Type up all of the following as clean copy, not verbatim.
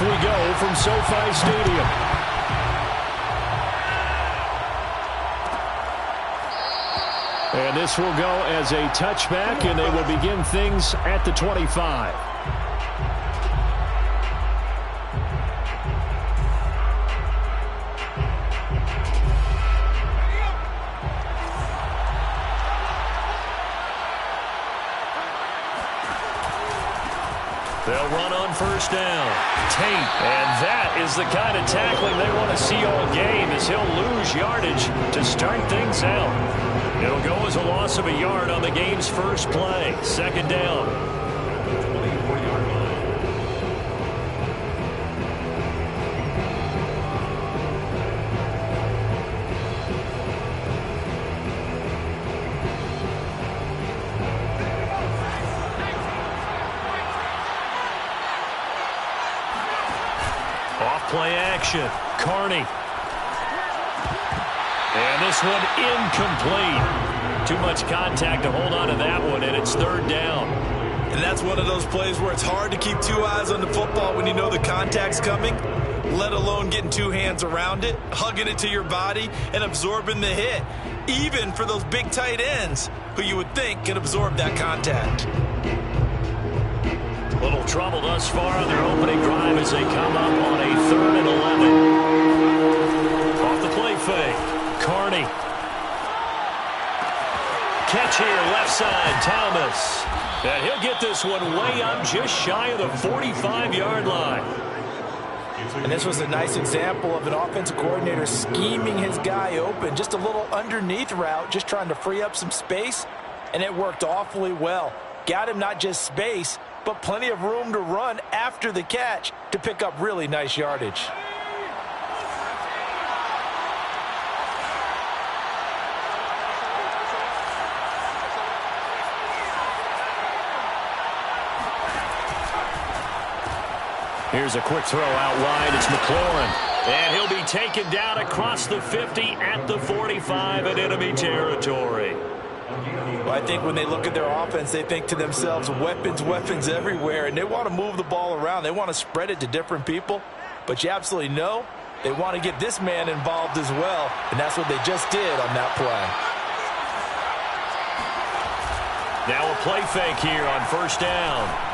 we go from SoFi Stadium. And this will go as a touchback, and they will begin things at the 25. They'll run on first down. Tate. And that is the kind of tackling they want to see all game, as he'll lose yardage to start things out. It'll go as a loss of a yard on the game's first play. Second down. Play action. Carney. And this one incomplete. Too much contact to hold on to that one, and it's third down. And that's one of those plays where it's hard to keep two eyes on the football when you know the contact's coming, let alone getting two hands around it, hugging it to your body, and absorbing the hit, even for those big tight ends who you would think can absorb that contact. Little trouble thus far on their opening drive as they come up on a 3rd and 11. Off the play fake. Carney. Catch here, left side, Thomas. And he'll get this one way up just shy of the 45-yard line. And this was a nice example of an offensive coordinator scheming his guy open. Just a little underneath route, just trying to free up some space. And it worked awfully well. Got him not just space, but plenty of room to run after the catch to pick up really nice yardage. Here's a quick throw out wide. It's McLaurin. And he'll be taken down across the 50 at the 45 in enemy territory. Well, I think when they look at their offense, they think to themselves, weapons, weapons everywhere, and they want to move the ball around. They want to spread it to different people, but you absolutely know they want to get this man involved as well, and that's what they just did on that play. Now a play fake here on first down.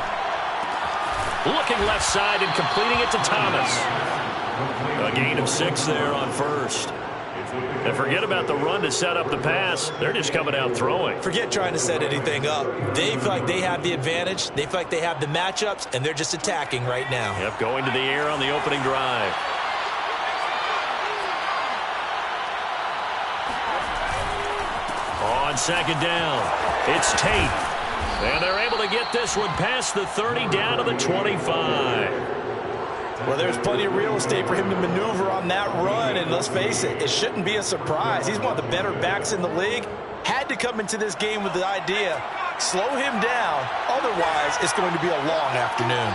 Looking left side and completing it to Thomas. A gain of 6 there on first. And forget about the run to set up the pass. They're just coming out throwing. Forget trying to set anything up. They feel like they have the advantage. They feel like they have the matchups, and they're just attacking right now. Yep, going to the air on the opening drive. On second down, it's Tate. And they're able to get this one past the 30 down to the 25. Well, there's plenty of real estate for him to maneuver on that run, and let's face it, it shouldn't be a surprise. He's one of the better backs in the league. Had to come into this game with the idea, slow him down, otherwise it's going to be a long afternoon.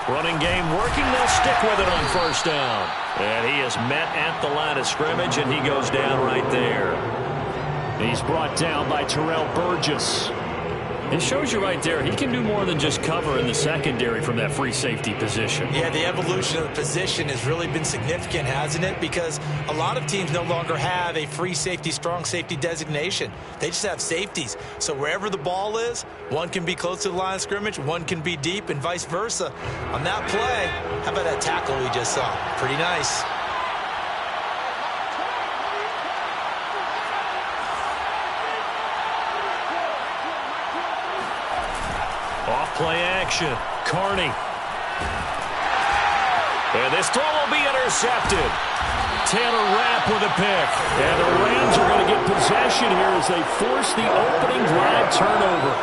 Running game working. They'll stick with it on first down. And he is met at the line of scrimmage, and he goes down right there. He's brought down by Terrell Burgess. It shows you right there, he can do more than just cover in the secondary from that free safety position. Yeah, the evolution of the position has really been significant, hasn't it? Because a lot of teams no longer have a free safety, strong safety designation. They just have safeties. So wherever the ball is, one can be close to the line of scrimmage, one can be deep, and vice versa. On that play, how about that tackle we just saw? Pretty nice. Play action. Carney. And this throw will be intercepted. Taylor Rapp with a pick. And the Rams are going to get possession here as they force the opening drive turnover.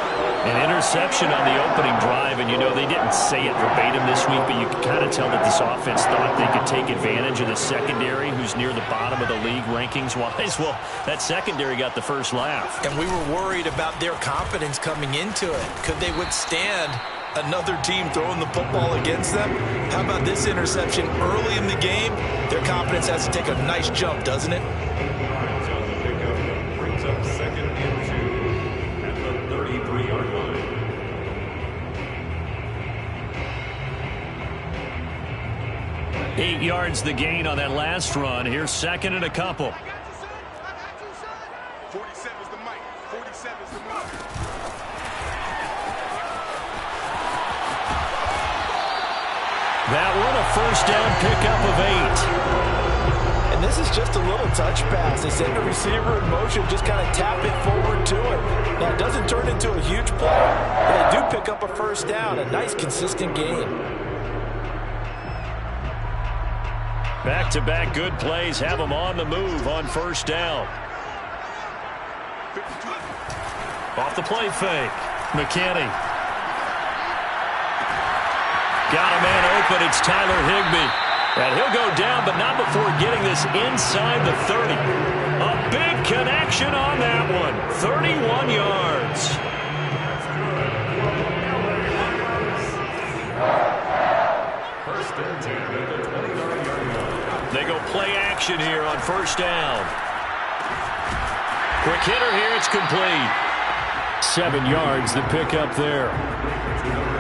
An interception on the opening drive, and you know they didn't say it verbatim this week, but you can kind of tell that this offense thought they could take advantage of the secondary, who's near the bottom of the league rankings-wise. Well, that secondary got the first laugh. And we were worried about their confidence coming into it. Could they withstand another team throwing the football against them. How about this interception early in the game? Their confidence has to take a nice jump, doesn't it? Brings up second and 2 at the 33-yard line. Eight yards the gain on that last run. Here's second and a couple. 47 is the mic. 47 is the mic. That one, a first down pickup of 8. And this is just a little touch pass. They send the receiver in motion, just kind of tap it forward to him. Now, it doesn't turn into a huge play, but they do pick up a first down. A nice, consistent game. Back-to-back good plays have them on the move on first down. Off the play fake. McKinney. Got a man open. It's Tyler Higbee. And he'll go down, but not before getting this inside the 30. A big connection on that one. 31 yards. First and 10 at the 29-yard line. They go play action here on first down. Quick hitter here. It's complete. 7 yards the pick up there.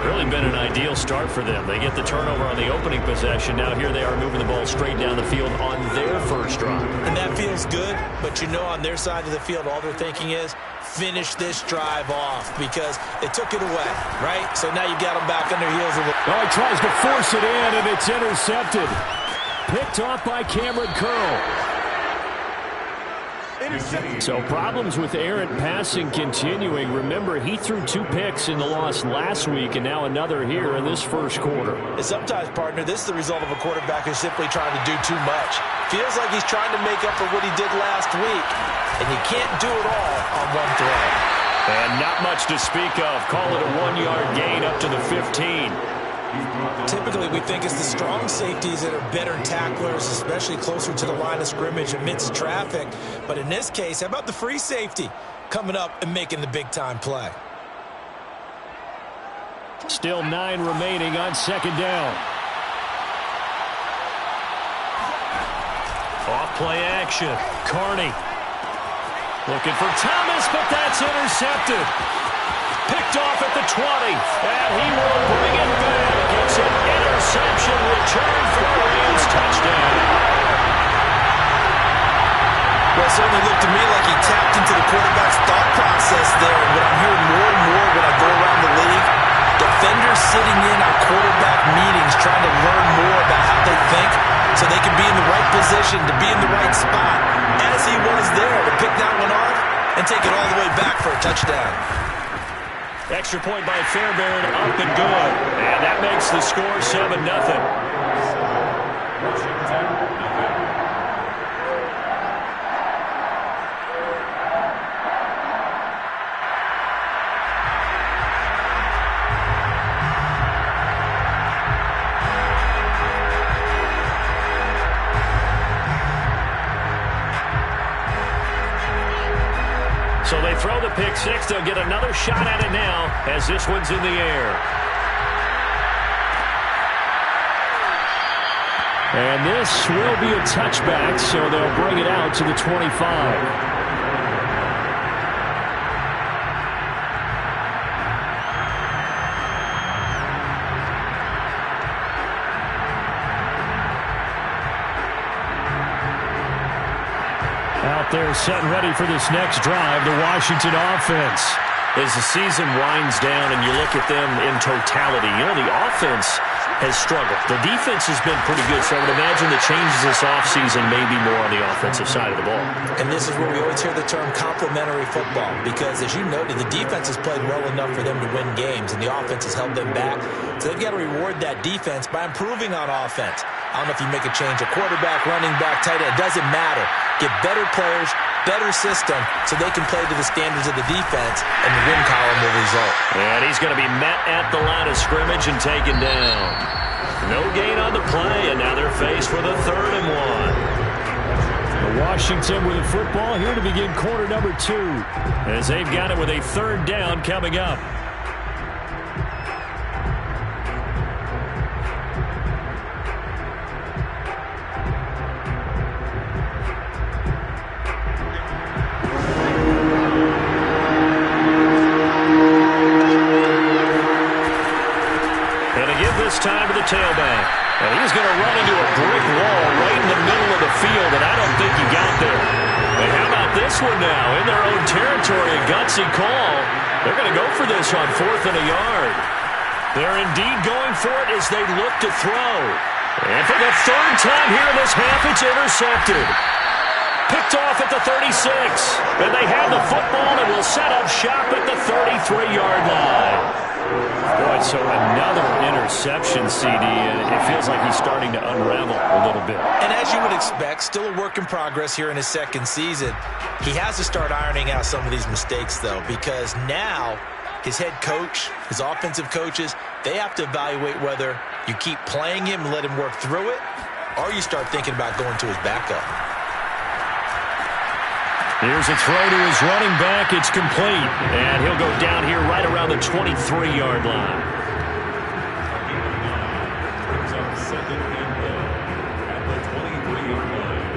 Really been an ideal start for them. They get the turnover on the opening possession. Now here they are moving the ball straight down the field on their first drive. And that feels good, but you know on their side of the field, all they're thinking is finish this drive off because they took it away, right? So now you got them back on their heels. Oh, he tries to force it in, and it's intercepted. Picked off by Cameron Curl. So problems with errant passing continuing. Remember, he threw 2 picks in the loss last week, and now another here in this first quarter. And sometimes, partner, this is the result of a quarterback who's simply trying to do too much. Feels like he's trying to make up for what he did last week, and you can't do it all on one throw. And not much to speak of. Call it a 1-yard gain up to the 15. Typically, we think it's the strong safeties that are better tacklers, especially closer to the line of scrimmage amidst traffic. But in this case, how about the free safety coming up and making the big-time play? Still 9 remaining on second down. Off play action. Carney looking for Thomas, but that's intercepted. Picked off at the 20, and he will bring it back. It's an interception return for a Rams touchdown. Well, it certainly looked to me like he tapped into the quarterback's thought process there. And what I'm hearing more and more when I go around the league, defenders sitting in on quarterback meetings trying to learn more about how they think so they can be in the right position to be in the right spot, as he was there to pick that one off and take it all the way back for a touchdown. Extra point by Fairbairn, up and good. And that makes the score 7-0. So they throw the pick six. They'll get another shot at it now as this one's in the air. And this will be a touchback, so they'll bring it out to the 25. Out there setting ready for this next drive, the Washington offense. As the season winds down and you look at them in totality, you know, the offense has struggled. The defense has been pretty good, so I would imagine the changes this offseason may be more on the offensive side of the ball. And this is where we always hear the term complementary football, because as you noted, the defense has played well enough for them to win games, and the offense has held them back. So they've got to reward that defense by improving on offense. I don't know if you make a change, a quarterback, running back, tight end, it doesn't matter. Get better players, better system, so they can play to the standards of the defense, and the win column will result. And he's going to be met at the line of scrimmage and taken down. No gain on the play, and now they're faced with a 3rd and 1. Washington with the football here to begin quarter number 2, as they've got it with a 3rd down coming up. tailback. And he's going to run into a brick wall right in the middle of the field, and I don't think he got there. And how about this one now? In their own territory, a gutsy call. They're going to go for this on 4th and a yard. They're indeed going for it as they look to throw. And for the 3rd time here in this half, it's intercepted. Picked off at the 36. And they have the football and will set up shop at the 33-yard line. Boy, so another interception, CD, and it feels like he's starting to unravel a little bit. And as you would expect, still a work in progress here in his 2nd season. He has to start ironing out some of these mistakes, though, because now his head coach, his offensive coaches, they have to evaluate whether you keep playing him and let him work through it, or you start thinking about going to his backup. Here's a throw to his running back. It's complete. And he'll go down here right around the 23-yard line. Brings up 2nd and goal at the 23-yard line.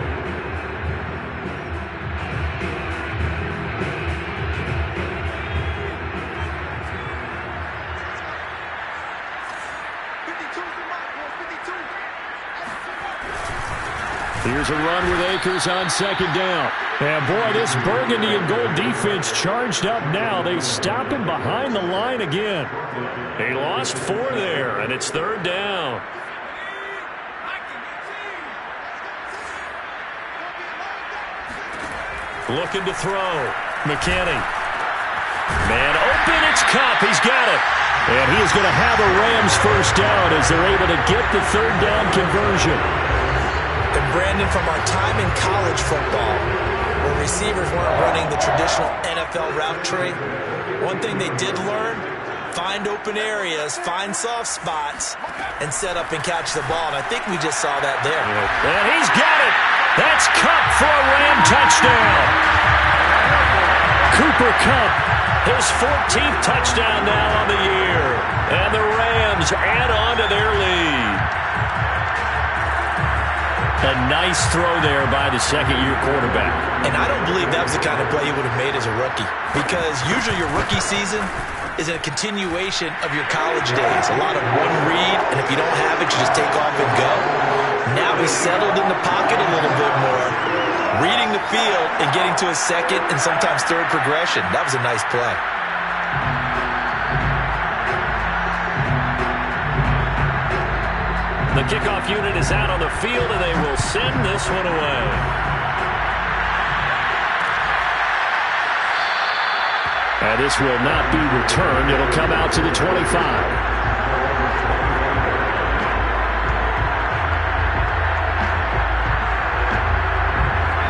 Here's a run with Akers on 2nd down. And boy, this burgundy and gold defense charged up now. They stop him behind the line again. They lost 4 there, and it's 3rd down. Looking to throw. McKinney. Man open, it's Kupp. He's got it. And he is going to have a Rams 1st down as they're able to get the 3rd down conversion. And Brandon, from our time in college football, where receivers weren't running the traditional NFL route tree, one thing they did learn, find open areas, find soft spots, and set up and catch the ball. And I think we just saw that there. And he's got it. That's Kupp for a Ram touchdown. Cooper Kupp, his 14th touchdown now on the year. And the Rams add on to their lead. A nice throw there by the 2nd-year quarterback. And I don't believe that was the kind of play he would have made as a rookie, because usually your rookie season is a continuation of your college days. A lot of one read, and if you don't have it, you just take off and go. Now he's settled in the pocket a little bit more, reading the field and getting to his 2nd and sometimes 3rd progression. That was a nice play. The kickoff unit is out on the field, and they will send this one away. And this will not be returned. It'll come out to the 25.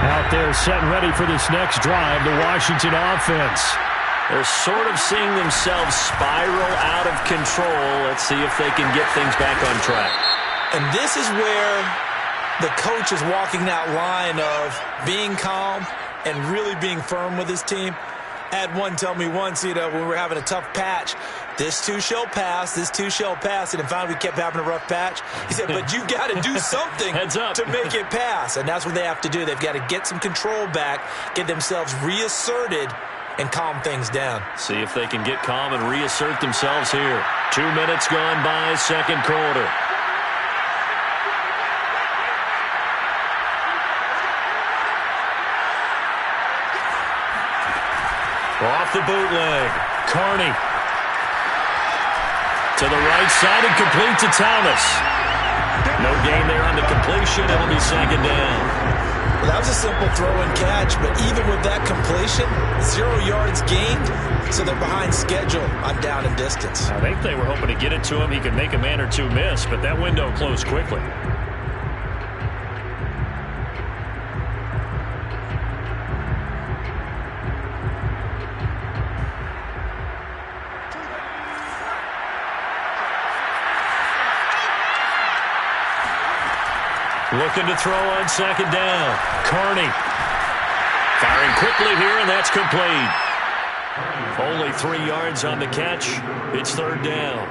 Out there set and ready for this next drive, the Washington offense. They're sort of seeing themselves spiral out of control. Let's see if they can get things back on track. And this is where the coach is walking that line of being calm and really being firm with his team. I had one tell me once, when we were having a tough patch, this too shall pass, this too shall pass. And finally we kept having a rough patch. He said, but you got to do something to make it pass. And that's what they have to do. They've got to get some control back, get themselves reasserted, and calm things down. See if they can get calm and reassert themselves here. 2 minutes gone by, 2nd quarter. Off the bootleg. Carney. To the right side and complete to Thomas. No gain there on the completion. It'll be 2nd down. Well, that was a simple throw and catch, but even with that completion, 0 yards gained, so they're behind schedule on down and distance. I think they were hoping to get it to him. He could make a man or two miss, but that window closed quickly. Looking to throw on 2nd down. Carney. Firing quickly here, and that's complete. Only 3 yards on the catch. It's 3rd down.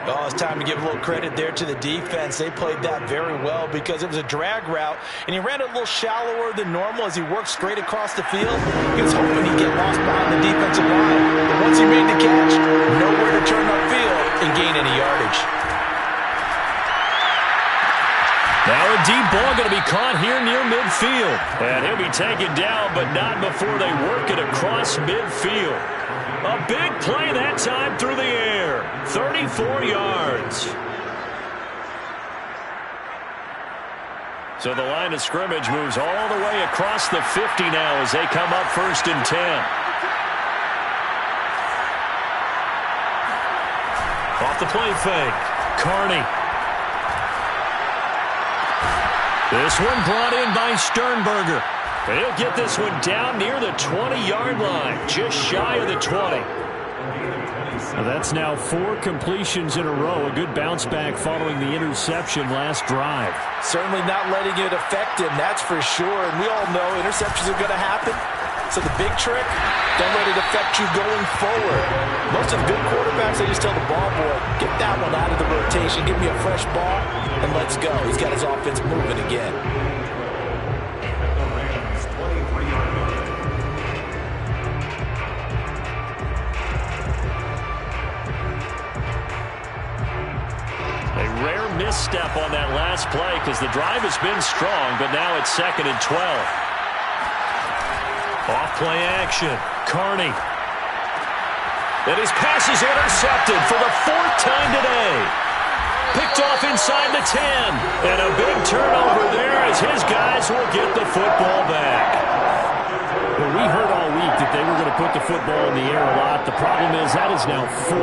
Oh, it's time to give a little credit there to the defense. They played that very well because it was a drag route, and he ran it a little shallower than normal as he worked straight across the field. He was hoping he'd get lost behind the defensive line. But once he made the catch, nowhere to turn upfield and gain any yardage. ball going to be caught here near midfield. And he'll be taken down, but not before they work it across midfield. A big play that time through the air. 34 yards. So the line of scrimmage moves all the way across the 50 now as they come up 1st and 10. Off the play fake. Carney. This one brought in by Sternberger. He'll get this one down near the 20-yard line, just shy of the 20. That's now 4 completions in a row. A good bounce back following the interception last drive. Certainly not letting it affect him, that's for sure. And we all know interceptions are going to happen. So the big trick, don't let it affect you going forward. Most of the good quarterbacks, they just tell the ball boy, get that one out of the rotation, give me a fresh ball, and let's go. He's got his offense moving again. A rare misstep on that last play because the drive has been strong, but now it's 2nd and 12. Off-play action. Carney. And his pass is intercepted for the 4th time today. Picked off inside the 10. And a big turnover there as his guys will get the football back. Well, we heard all week that they were going to put the football in the air a lot. The problem is that is now 4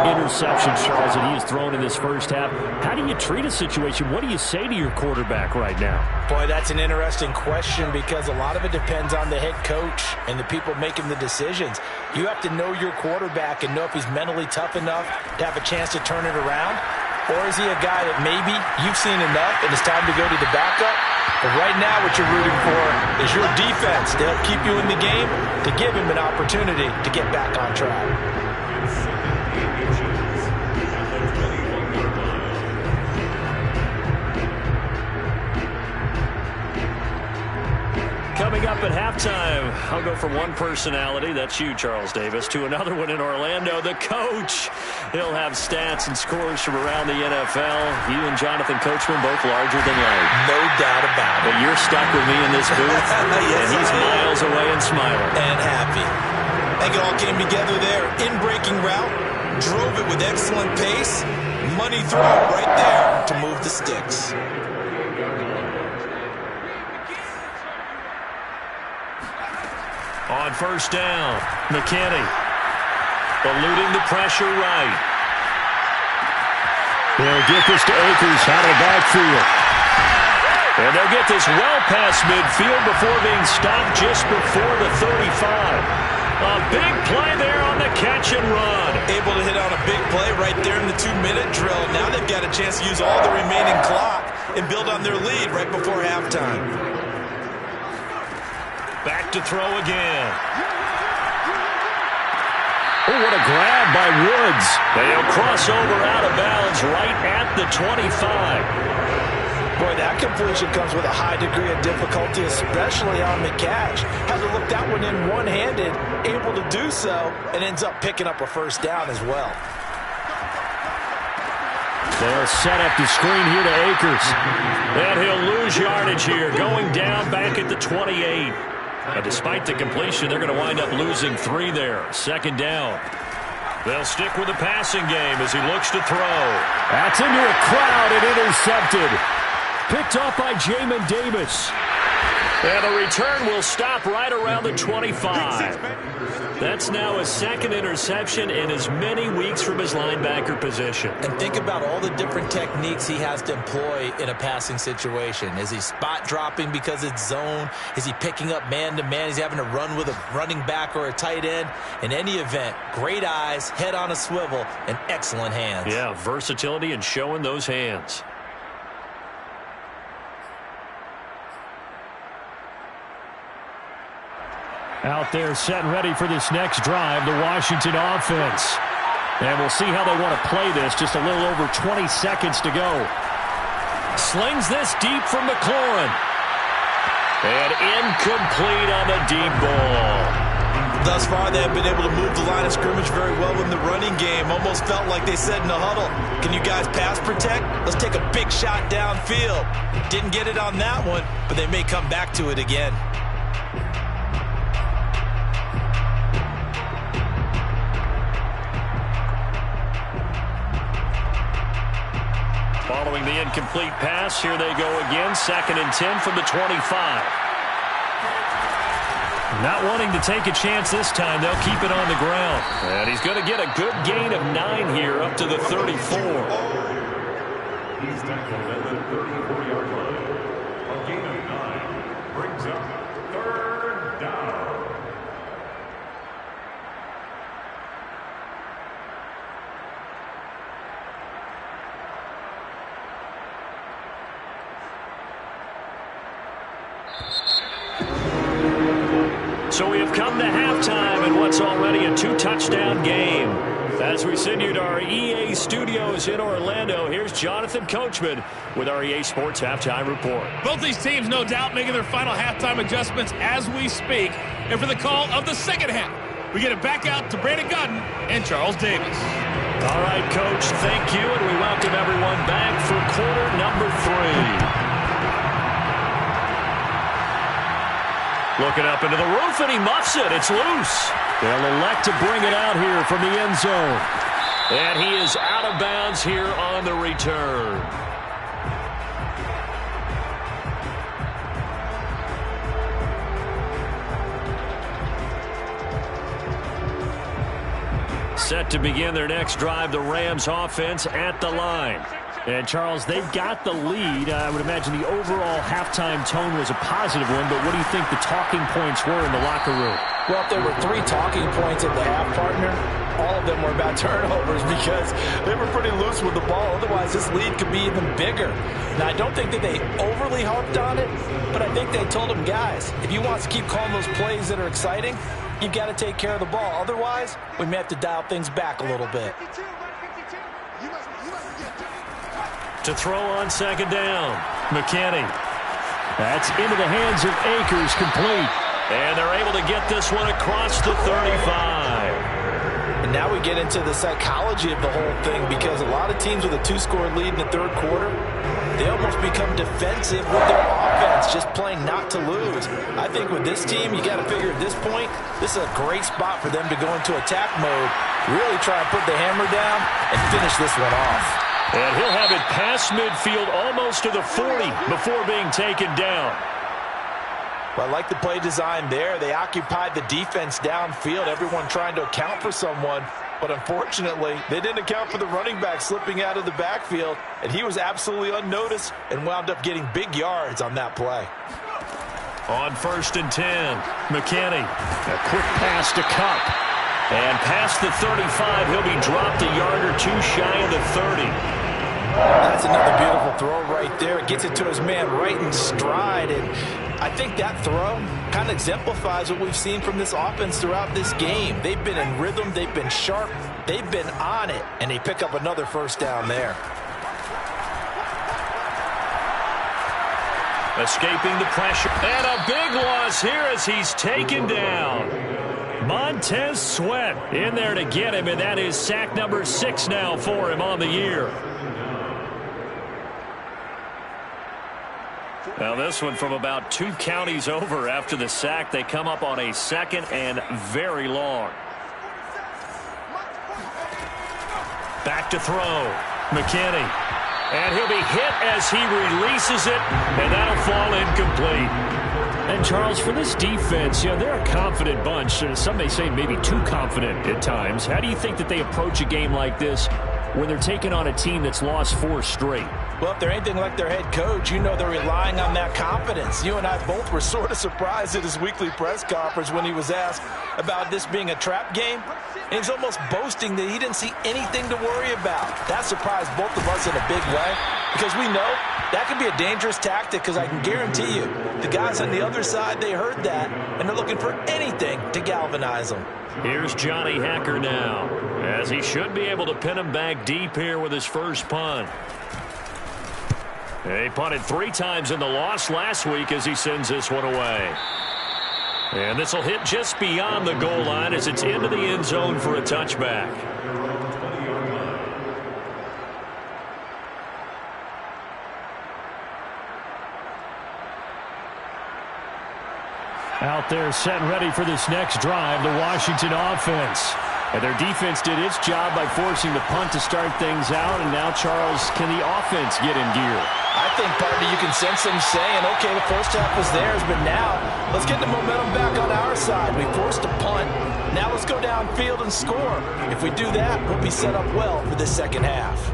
interceptions, Charles, that he has thrown in this first half. How do you treat a situation? What do you say to your quarterback right now? Boy, that's an interesting question because a lot of it depends on the head coach and the people making the decisions. You have to know your quarterback and know if he's mentally tough enough to have a chance to turn it around. Or is he a guy that maybe you've seen enough and it's time to go to the backup? But right now what you're rooting for is your defense to help keep you in the game, to give him an opportunity to get back on track. Coming up at halftime, I'll go from one personality, that's you, Charles Davis, to another one in Orlando, the coach. He'll have stats and scores from around the NFL. You and Jonathan Coachman both larger than life. No doubt about it. But you're stuck with me in this booth, yes, and he's miles away and smiling. And happy. I think it all came together there. In-breaking route, drove it with excellent pace. Money throw right there to move the sticks. On 1st down, McKinney eluding the pressure right. They'll get this to Akers out of the backfield. And they'll get this well past midfield before being stopped just before the 35. A big play there on the catch and run. Able to hit on a big play right there in the 2-minute drill. Now they've got a chance to use all the remaining clock and build on their lead right before halftime. Back to throw again. Oh, what a grab by Woods. They'll cross over out of bounds right at the 25. Boy, that completion comes with a high degree of difficulty, especially on the catch. Had to look that one in one-handed, able to do so, and ends up picking up a 1st down as well. They'll set up the screen here to Akers. And he'll lose yardage here, going down back at the 28. And despite the completion, they're going to wind up losing 3 there. 2nd down. They'll stick with the passing game as he looks to throw. That's into a crowd and intercepted. Picked off by Jamin Davis. And the return will stop right around the 25. That's now his 2nd interception in as many weeks from his linebacker position. And think about all the different techniques he has to employ in a passing situation. Is he spot dropping because it's zone? Is he picking up man-to-man? Is he having to run with a running back or a tight end? In any event, great eyes, head on a swivel, and excellent hands. Yeah, versatility and showing those hands. Out there set and ready for this next drive, the Washington offense. And we'll see how they want to play this. Just a little over 20 seconds to go. Slings this deep from McLaurin. And incomplete on the deep ball. thus far, they have been able to move the line of scrimmage very well in the running game. Almost felt like they said in the huddle, can you guys pass protect? Let's take a big shot downfield. Didn't get it on that one, but they may come back to it again. Following the incomplete pass, here they go again. 2nd and 10 from the 25. Not wanting to take a chance this time, they'll keep it on the ground. And he's going to get a good gain of 9 here up to the 34. He's tackled at the 34-yard line. A gain of 9 brings up 3rd down. So we have come to halftime in what's already a 2-touchdown game. As we send you to our EA studios in Orlando, here's Jonathan Coachman with our EA Sports Halftime Report. Both these teams, no doubt, making their final halftime adjustments as we speak. And for the call of the second half, we get it back out to Brandon Gaudin and Charles Davis. All right, Coach, thank you, and we welcome everyone back for quarter number 3. Looking up into the roof, and he muffs it. It's loose. They'll elect to bring it out here from the end zone. And he is out of bounds here on the return. Set to begin their next drive, the Rams offense at the line. And, Charles, they've got the lead. I would imagine the overall halftime tone was a positive one, but what do you think the talking points were in the locker room? Well, if there were 3 talking points at the half, partner, all of them were about turnovers because they were pretty loose with the ball. Otherwise, this lead could be even bigger. Now, I don't think that they overly harped on it, but I think they told them, guys, if you want to keep calling those plays that are exciting, you've got to take care of the ball. Otherwise, we may have to dial things back a little bit. To throw on 2nd down, McKinney. That's into the hands of Akers, complete. And they're able to get this one across the 35. And now we get into the psychology of the whole thing because a lot of teams with a 2-score lead in the 3rd quarter, they almost become defensive with their offense, just playing not to lose. I think with this team, you got to figure at this point, this is a great spot for them to go into attack mode, really try to put the hammer down and finish this one off. And he'll have it past midfield almost to the 40 before being taken down. Well, I like the play design there. They occupied the defense downfield, everyone trying to account for someone. But unfortunately, they didn't account for the running back slipping out of the backfield, and he was absolutely unnoticed and wound up getting big yards on that play. On 1st and 10, McKinney. A quick pass to Kupp. And past the 35, he'll be dropped a yard or 2 shy of the 30. That's another beautiful throw right there. It gets it to his man right in stride. And I think that throw kind of exemplifies what we've seen from this offense throughout this game. They've been in rhythm. They've been sharp. They've been on it. And they pick up another 1st down there. Escaping the pressure. And a big loss here as he's taken down. Montez Sweat in there to get him, and that is sack number 6 now for him on the year. Now this one from about 2 counties over after the sack. They come up on a 2nd and very long. Back to throw. McKinney. And he'll be hit as he releases it, and that'll fall incomplete. And, Charles, for this defense, they're a confident bunch. Some may say maybe too confident at times. How do you think that they approach a game like this when they're taking on a team that's lost 4 straight? Well, if they're anything like their head coach, you know they're relying on that confidence. You and I both were sort of surprised at his weekly press conference when he was asked about this being a trap game. And he's almost boasting that he didn't see anything to worry about. That surprised both of us in a big way because we know that can be a dangerous tactic because I can guarantee you the guys on the other side, they heard that, and they're looking for anything to galvanize them. Here's Johnny Hacker now, as he should be able to pin him back deep here with his first punt. He punted 3 times in the loss last week as he sends this one away. And this will hit just beyond the goal line as it's into the end zone for a touchback. Out there set and ready for this next drive, the Washington offense. And their defense did its job by forcing the punt to start things out. And now, Charles, can the offense get in gear? I think, partner, you can sense them saying, okay, the first half was theirs, but now let's get the momentum back on our side. We forced a punt. Now let's go downfield and score. If we do that, we'll be set up well for the second half.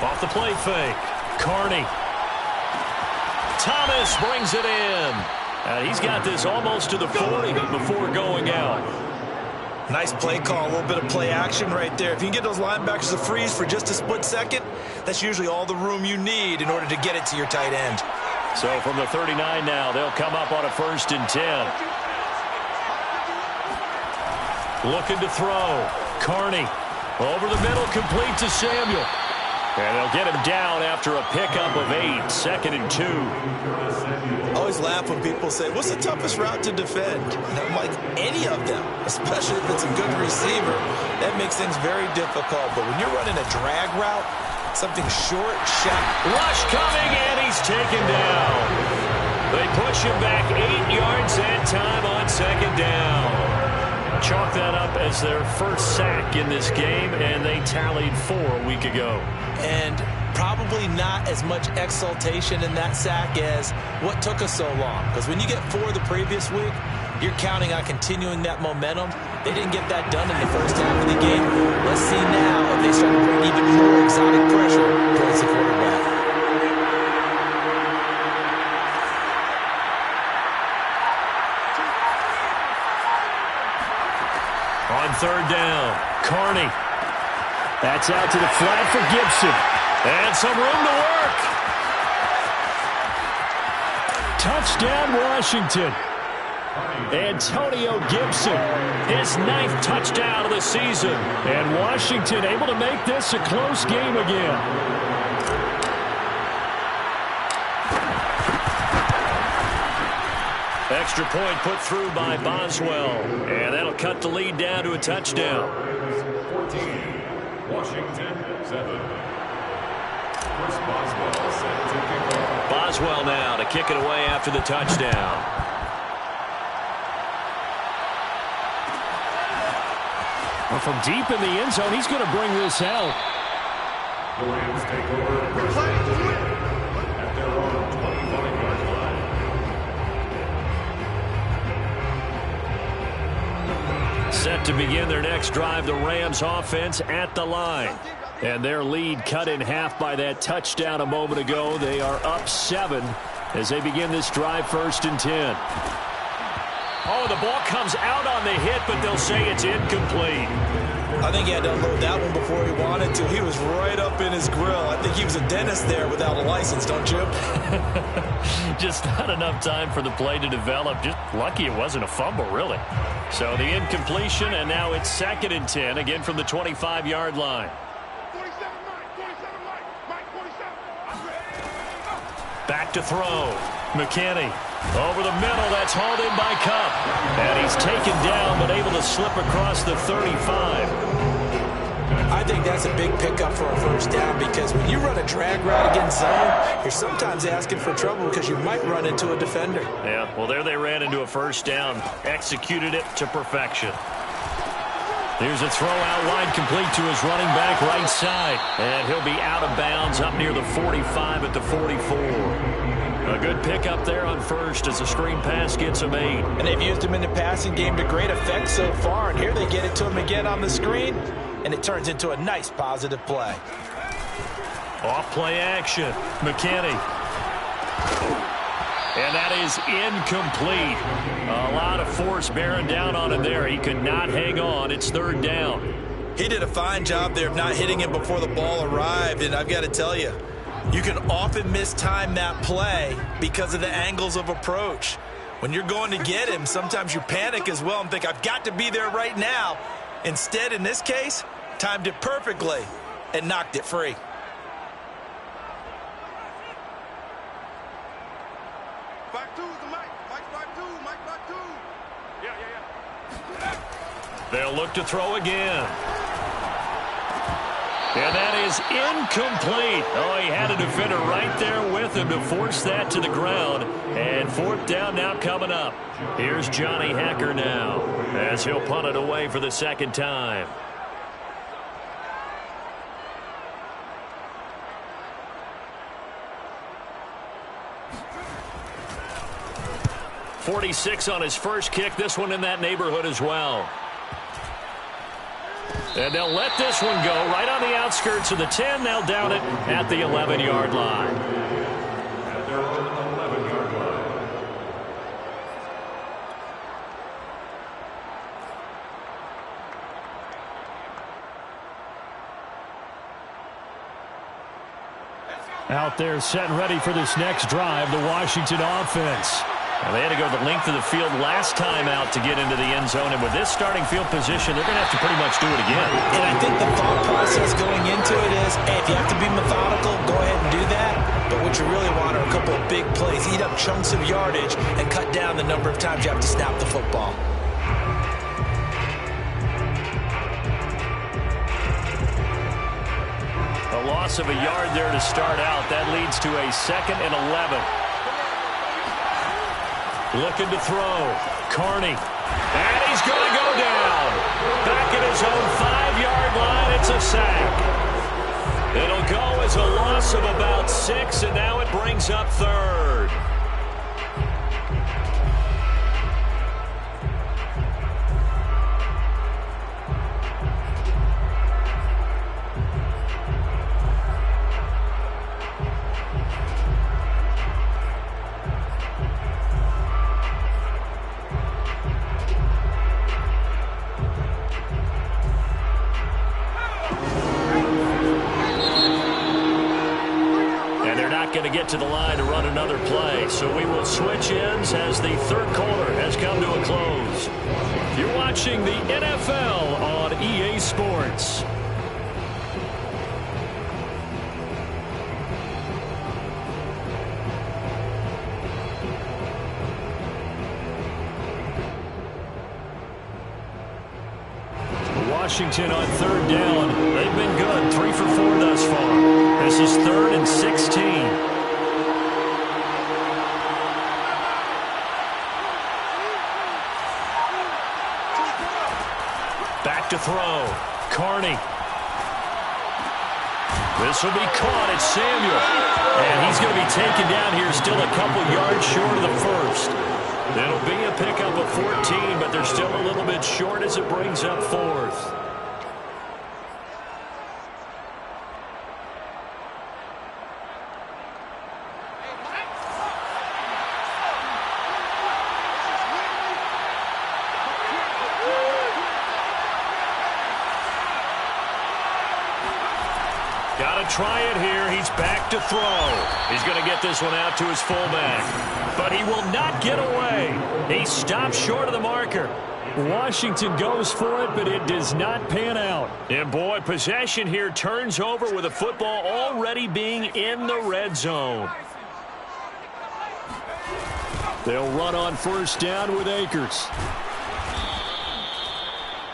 Off the play fake. Carney. Thomas brings it in. He's got this almost to the 40 before going out. Nice play call, a little bit of play action right there. If you can get those linebackers to freeze for just a split second, that's usually all the room you need in order to get it to your tight end. So from the 39 now, they'll come up on a 1st and 10. Looking to throw. Carney over the middle, complete to Samuel. And they'll get him down after a pickup of 8, 2nd and 2. I always laugh when people say, what's the toughest route to defend? And I'm like, any of them, especially if it's a good receiver. That makes things very difficult. But when you're running a drag route, something short, shallow. Rush coming, and he's taken down. They push him back 8 yards that time on 2nd down. Chalk that up as their first sack in this game, and they tallied 4 a week ago. And probably not as much exultation in that sack as what took us so long. Because when you get 4 the previous week, you're counting on continuing that momentum. They didn't get that done in the first half of the game. Let's see now if they start to bring even more exotic pressure towards the quarterback. On 3rd down, Carney. That's out to the flat for Gibson. And some room to work. Touchdown, Washington. Antonio Gibson, his 9th touchdown of the season. And Washington able to make this a close game again. Extra point put through by Boswell. And that'll cut the lead down to a touchdown. 14, Washington 7. Chris Boswell set to kick off. Boswell now to kick it away after the touchdown. Well, from deep in the end zone, he's going to bring this out. The Rams take over first and 10 at their own 25-yard line. Set to begin their next drive, the Rams offense at the line. And their lead cut in half by that touchdown a moment ago. They are up 7 as they begin this drive, 1st and 10. Oh, the ball comes out on the hit, but they'll say it's incomplete. I think he had to unload that one before he wanted to. He was right up in his grill. I think he was a dentist there without a license, don't you? Just not enough time for the play to develop. Just lucky it wasn't a fumble, really. So the incompletion, and now it's 2nd and 10, again from the 25-yard line. 47 Mike, 47. Back to throw. McKinney over the middle. That's hauled in by Kupp. And he's taken down, but able to slip across the 35. I think that's a big pickup for a first down because when you run a drag route against zone, you're sometimes asking for trouble because you might run into a defender. Yeah, well, there they ran into a first down. Executed it to perfection. Here's a throw out wide, complete to his running back right side. And he'll be out of bounds up near the 45 at the 44. A good pickup there on first as the screen pass gets him 8. And they've used him in the passing game to great effect so far. And here they get it to him again on the screen. And it turns into a nice positive play. Off play action. McKinney. And that is incomplete. A lot of force bearing down on him there. He could not hang on. It's 3rd down. He did a fine job there of not hitting him before the ball arrived, and I've got to tell you, you can often mistime that play because of the angles of approach. When you're going to get him, sometimes you panic as well and think, I've got to be there right now. Instead, in this case, timed it perfectly and knocked it free. Back two, the Mike. Mike back two. Mike back two. Yeah. They'll look to throw again. And that is incomplete. Oh, he had a defender right there with him to force that to the ground. And fourth down now coming up. Here's Johnny Hekker now as he'll punt it away for the second time. .46 on his first kick. This one in that neighborhood as well. And they'll let this one go right on the outskirts of the 10. They'll down it at the 11-yard line. At their own 11-yard line. Out there set and ready for this next drive, the Washington offense. Well, they had to go the length of the field last time out to get into the end zone, and with this starting field position, they're going to have to pretty much do it again. And I think the thought process going into it is, hey, if you have to be methodical, go ahead and do that. But what you really want are a couple of big plays, eat up chunks of yardage, and cut down the number of times you have to snap the football. A loss of a yard there to start out. That leads to a 2nd and 11. Looking to throw. Carney. And he's going to go down. Back at his own 5-yard line. It's a sack. It'll go as a loss of about 6, and now it brings up 3rd. Going to get to the line to run another play. So we will switch ends as the third quarter has come to a close. You're watching the NFL on EA Sports. Washington on 3rd down. They've been good. 3 for 4 thus far. This is 3rd and 16. Back to throw. Carney. This will be caught. It's Samuel. And he's going to be taken down here, still a couple yards short of the first. It'll be a pickup of 14, but they're still a little bit short as it brings up 4th. Got to try it here. He's back to throw. He's going to get this one out to his fullback. But he will not get away. He stops short of the marker. Washington goes for it, but it does not pan out. And boy, possession here turns over with the football already being in the red zone. They'll run on 1st down with Akers.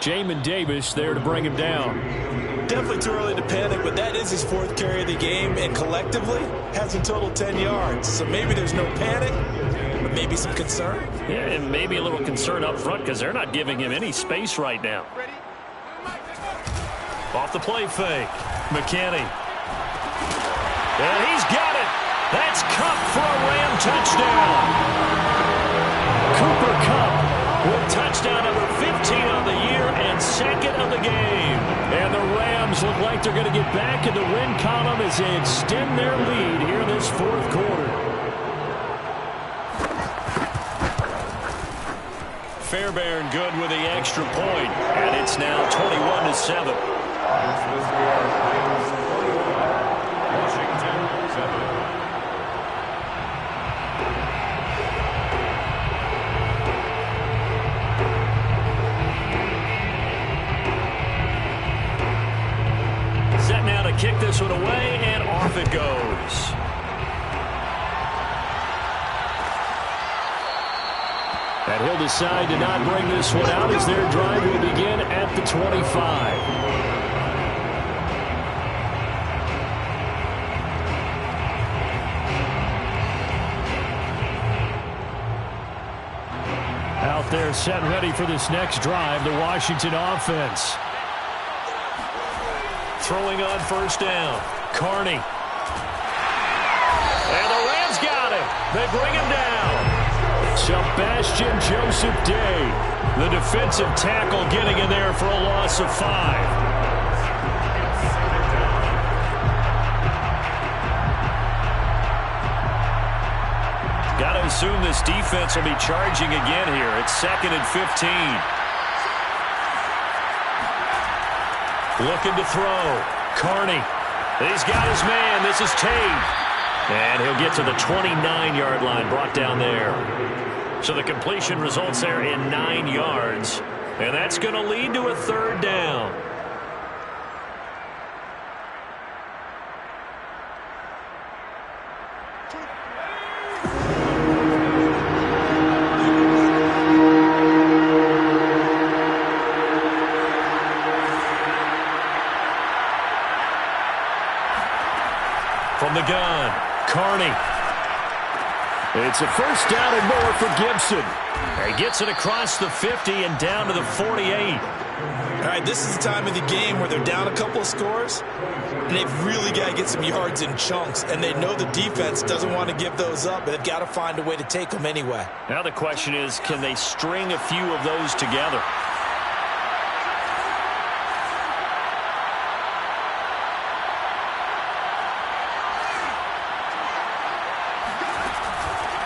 Jamin Davis there to bring him down. Definitely too early to panic, but that is his 4th carry of the game, and collectively has a total 10 yards. So maybe there's no panic, but maybe some concern. Yeah, and maybe a little concern up front because they're not giving him any space right now. Off the play fake. McKinney. And he's got it. That's Kupp for a Ram touchdown. Cooper Kupp with touchdown number 15 on the year and 2nd of the game. And the Rams look like they're going to get back in the win column as they extend their lead here in this 4th quarter. Fairbairn good with the extra point, and it's now 21-7. Washington 7. Set now to kick this one away, and off it goes. And he'll decide to not bring this one out as their drive will begin at the 25. Out there set and ready for this next drive, the Washington offense. Throwing on first down, Carney. And the Rams got him. They bring him down. Sebastian Joseph Day, the defensive tackle, getting in there for a loss of 5. Got to assume this defense will be charging again here. It's 2nd and 15. Looking to throw. Carney. He's got his man. This is Tate. And he'll get to the 29-yard line, brought down there. So the completion results there in 9 yards. And that's going to lead to a 3rd down. From the gun, Carney. It's a 1st down and more for Gibson. He gets it across the 50 and down to the 48. All right, this is the time of the game where they're down a couple of scores, and they've really got to get some yards in chunks, and they know the defense doesn't want to give those up, but they've got to find a way to take them anyway. Now the question is, can they string a few of those together?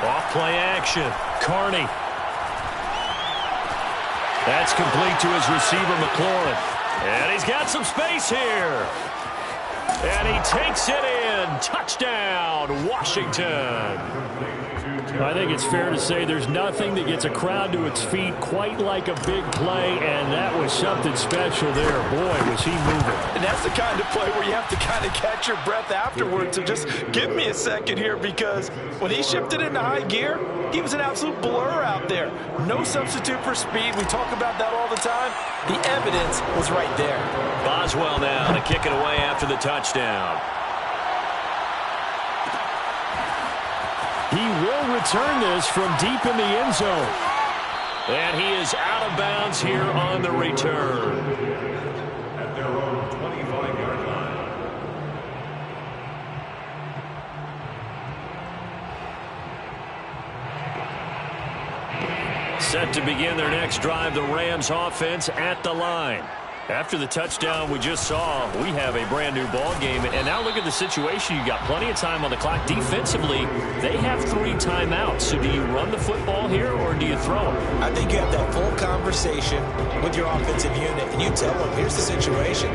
Off-play action. Carney. That's complete to his receiver, McLaurin. And he's got some space here. And he takes it in. Touchdown, Washington. I think it's fair to say there's nothing that gets a crowd to its feet quite like a big play, and that was something special there. Boy, was he moving. And that's the kind of play where you have to kind of catch your breath afterwards. So just give me a second here, because when he shifted into high gear, he was an absolute blur out there. No substitute for speed. We talk about that all the time. The evidence was right there. Boswell now to kick it away after the touchdown. He will return this from deep in the end zone. And he is out of bounds here on the return. At their own 25-yard line. Set to begin their next drive, the Rams offense at the line. After the touchdown we just saw, we have a brand new ball game. And now look at the situation. You've got plenty of time on the clock. Defensively, they have 3 timeouts. So do you run the football here or do you throw it? I think you have that full conversation with your offensive unit, and you tell them, here's the situation.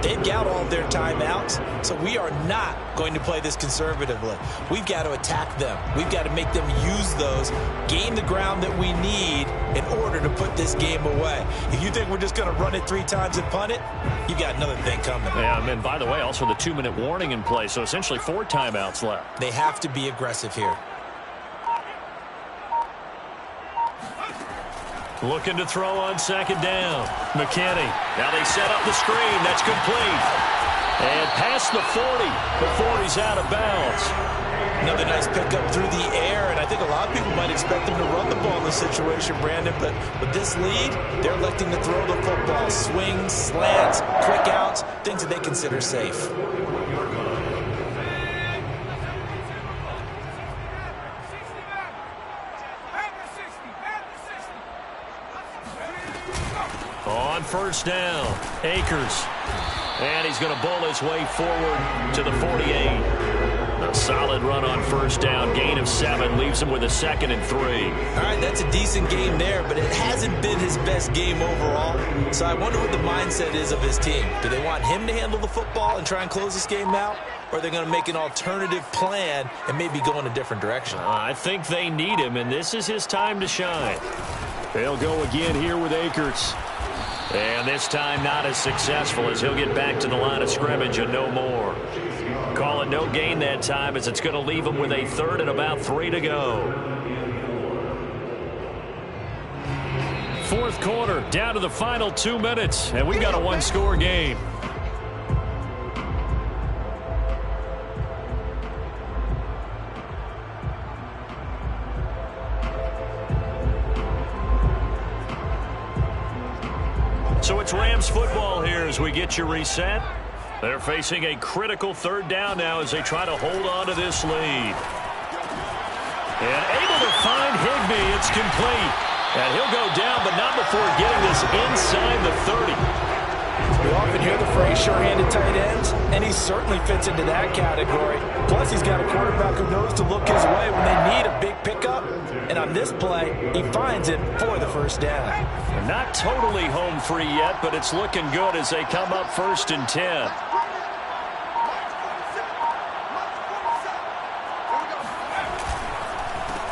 They've got all of their timeouts, so we are not going to play this conservatively. We've got to attack them. We've got to make them use those, gain the ground that we need in order to put this game away. If you think we're just going to run it 3 times and punt it, you got another thing coming. Yeah, and by the way, also the 2-minute warning in play, so essentially 4 timeouts left. They have to be aggressive here. Looking to throw on 2nd down. McKinney. Now they set up the screen. That's complete. And past the 40 before he's out of bounds. Another nice pickup through the air, and I think a lot of people might expect them to run the ball in this situation, Brandon, but with this lead, they're electing to throw the football. Swings, slants, quick outs, things that they consider safe. On first down, Akers. And he's going to bowl his way forward to the 48. The A solid run on first down. Gain of 7 leaves him with a 2nd and 3. All right, that's a decent game there, but it hasn't been his best game overall. So I wonder what the mindset is of his team. Do they want him to handle the football and try and close this game out? Or are they going to make an alternative plan and maybe go in a different direction? I think they need him, and this is his time to shine. They'll go again here with Akers. And this time not as successful as he'll get back to the line of scrimmage and no more. Call it no gain that time as it's going to leave him with a 3rd and about 3 to go. 4th quarter, down to the final 2 minutes, and we've got a 1-score game. So it's Rams football here as we get you reset. They're facing a critical 3rd down now as they try to hold on to this lead. And able to find Higbee. It's complete. And he'll go down, but not before getting this inside the 30. We often hear the phrase sure-handed tight ends, and he certainly fits into that category. Plus, he's got a quarterback who knows to look his way when they need a big pickup. And on this play, he finds it for the 1st down. They're not totally home free yet, but it's looking good as they come up 1st and 10.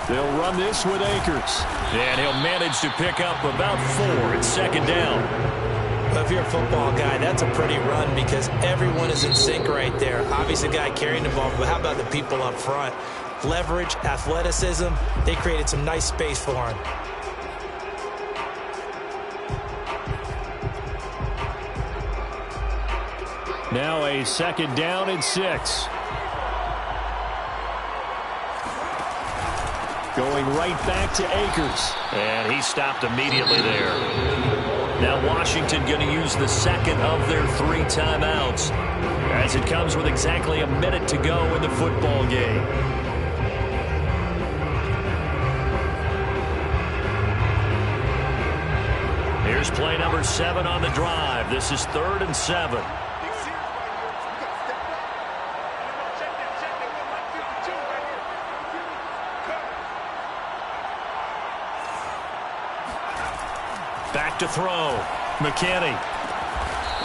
They'll run this with Akers. And he'll manage to pick up about 4 at 2nd down. Well, if you're a football guy, that's a pretty run because everyone is in sync right there. Obviously, the guy carrying the ball, but how about the people up front? Leverage, athleticism, they created some nice space for him. Now a 2nd down and 6. Going right back to Akers. And he stopped immediately there. Now Washington going to use the 2nd of their 3 timeouts as it comes with exactly a minute to go in the football game. Here's play number 7 on the drive. This is 3rd and 7. Back to throw. McKinney.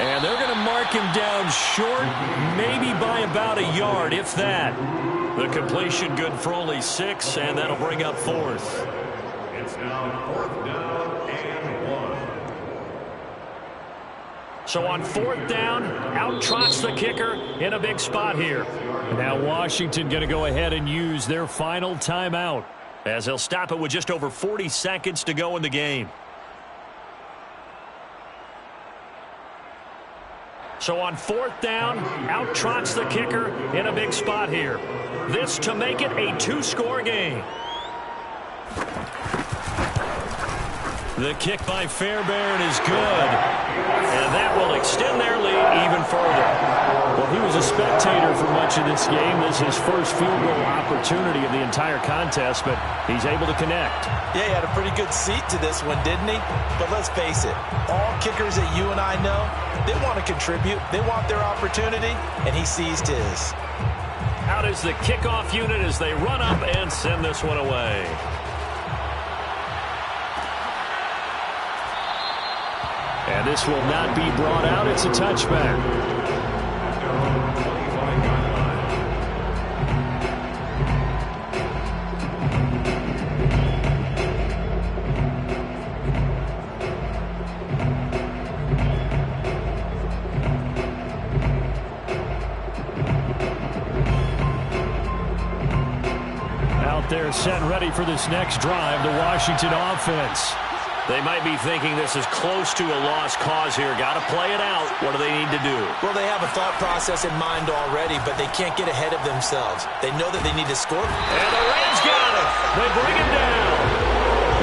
And they're going to mark him down short, maybe by about a yard, if that. The completion good for only 6, and that'll bring up 4th. It's now 4th down and 1. So on 4th down, out trots the kicker in a big spot here. Now Washington going to go ahead and use their final timeout as they'll stop it with just over 40 seconds to go in the game. So on 4th down, out trots the kicker in a big spot here. This to make it a 2-score game. The kick by Fairbairn is good. And that will extend their lead even further. Well, he was a spectator for much of this game. This is his first field goal opportunity of the entire contest, but he's able to connect. Yeah, he had a pretty good seat to this one, didn't he? But let's face it, all kickers that you and I know, they want to contribute. They want their opportunity, and he seized his. Out is the kickoff unit as they run up and send this one away. And this will not be brought out. It's a touchback. Out there set ready for this next drive, the Washington offense. They might be thinking this is close to a lost cause here. Got to play it out. What do they need to do? Well, they have a thought process in mind already, but they can't get ahead of themselves. They know that they need to score. And the Rams got him. They bring him down.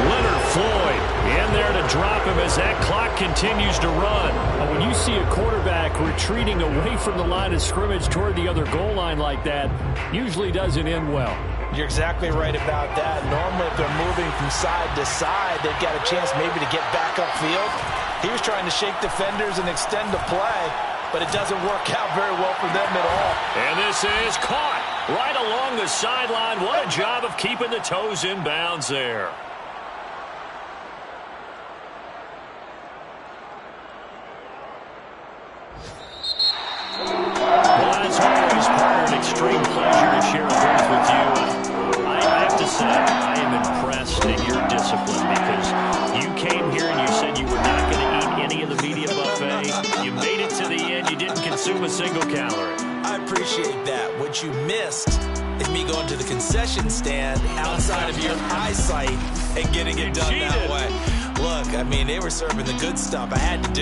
Leonard Floyd in there to drop him as that clock continues to run. When you see a quarterback retreating away from the line of scrimmage toward the other goal line like that, usually doesn't end well. You're exactly right about that. Normally, if they're moving from side to side, they've got a chance maybe to get back upfield. He was trying to shake defenders and extend the play, but it doesn't work out very well for them at all. And this is caught. right along the sideline. What a job of keeping the toes in bounds there. Well, as always, partner, an extreme pleasure to share a booth with you. I have to say, I am impressed at your discipline because you came here and you said you were not going to eat any of the media buffet. You made it to the end. You didn't consume a single calorie. I appreciate that. What you missed is me going to the concession stand outside of your eyesight and getting it done that way. Look, I mean, they were serving the good stuff. I had to do